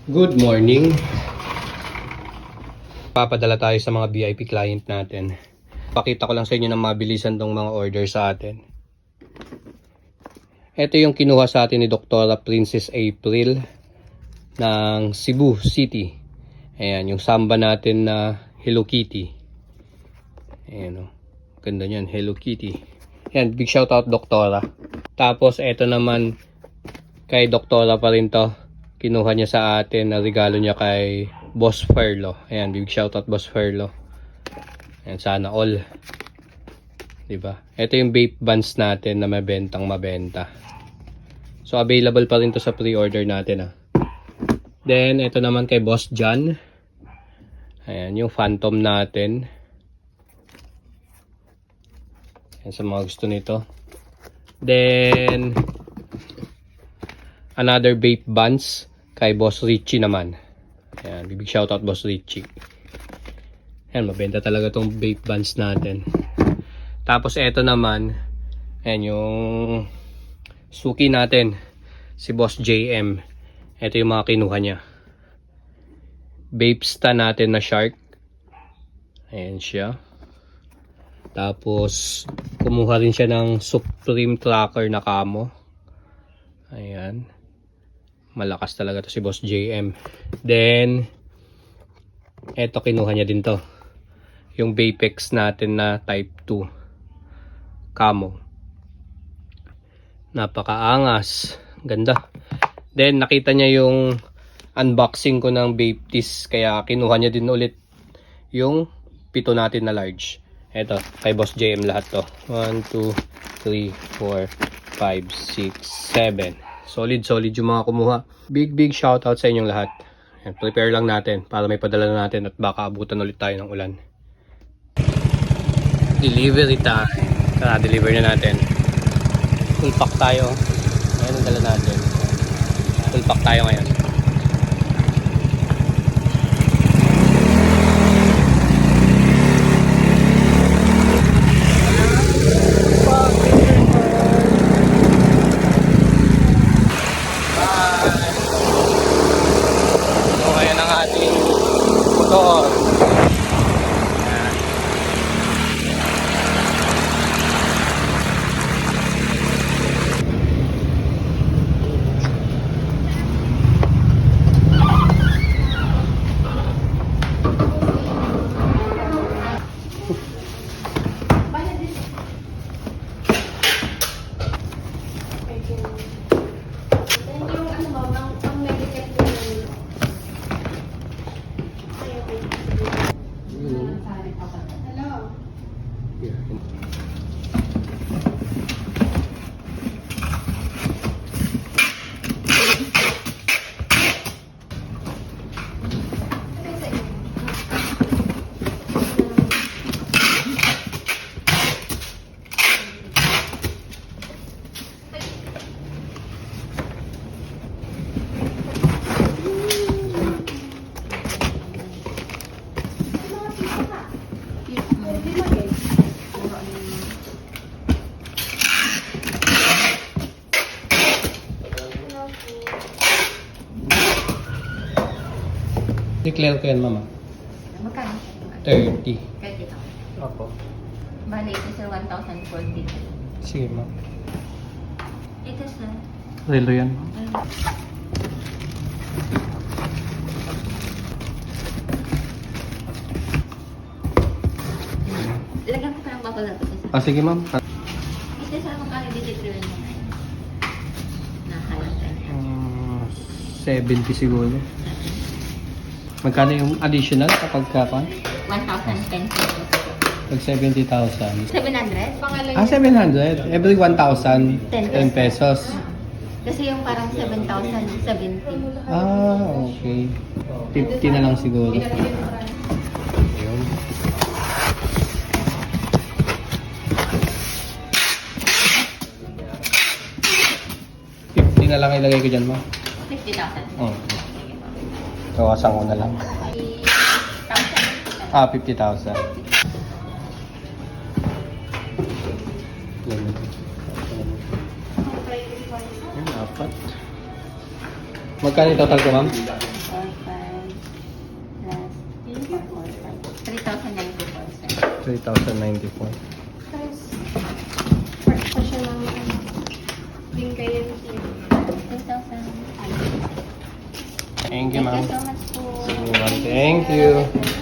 Good morning. Papadala tayo sa mga VIP client natin. Pakita ko lang sa inyo ng mabilisan tong mga order sa atin. Ito yung kinuha sa atin ni Doktora Princess April ng Cebu City. Ayan, yung samba natin na Hello Kitty. Ayan o. Ganda niyan, Hello Kitty. Ayan, big shout out Doktora. Tapos ito naman kay Doktora pa rin to. Kinuha niya sa atin na regalo niya kay Boss Ferlo. Ayan, big shoutout Boss Ferlo. Ayan, sana all. Diba? Ito yung vape buns natin na mabenta. So, available pa rin to sa pre-order natin. Then, ito naman kay Boss John. Ayan, yung Phantom natin. Ayan, sa mga gusto nito. Then, another vape buns kay Boss Richie naman. Ayan, big shoutout Boss Richie. Ayan, mabenta talaga tong vape buns natin. Tapos eto naman, ayan yung suki natin, si Boss JM. Ito yung mga kinuha niya. Vape stand natin na Shark. Ayan siya. Tapos kumuha rin siya ng Supreme Tracker na camo. Ayan. Malakas talaga to si Boss JM. Then, eto kinuha niya din to. Yung Vapex natin na Type 2. Camo. Napakaangas. Ganda. Then, nakita niya yung unboxing ko ng Vapetis. Kaya kinuha niya din ulit yung pito natin na large. Eto, kay Boss JM lahat to. 1, 2, 3, 4, 5, 6, 7. Solid yung mga kumuha. Big shoutout sa inyong lahat. Ayan, prepare lang natin para may padala na natin at baka abutan ulit tayo ng ulan. Delivery time. Tara, deliver na natin. Full pack tayo. Ayan ang dala natin. Full pack tayo ngayon. Motor. Declare ko yan, mama. Magkano? 30. Kahit ito. Opo. Bale, ito sir, 1,040. Sige, ma'am. Ito sir. Relo yan, ma'am. Lagyan ko pa ng bubble wrap ito sir. Sige, ma'am. Ito sir, magkano dito mo? Nakalat tayo. 70 siguro. Magkano yung additional kapag kapan? 1,010 pesos. Pag 70,000. 700? 700. Every 1,000, 10 pesos. Kasi yung parang 7,000, 70. Okay. 50 na lang siguro. Ayun. $50 na lang ilagay ko dyan, ma. 50,000. Oo. Kawasan ko na lang. 50,000. Yan. Yan, apat. Magkano yung total ko, ma'am? 3,094. Tapos, part pa siya ng Lingayen here. 10,000. Thank you, ma'am. Thank you so much po. Sige, ma'am. Thank you.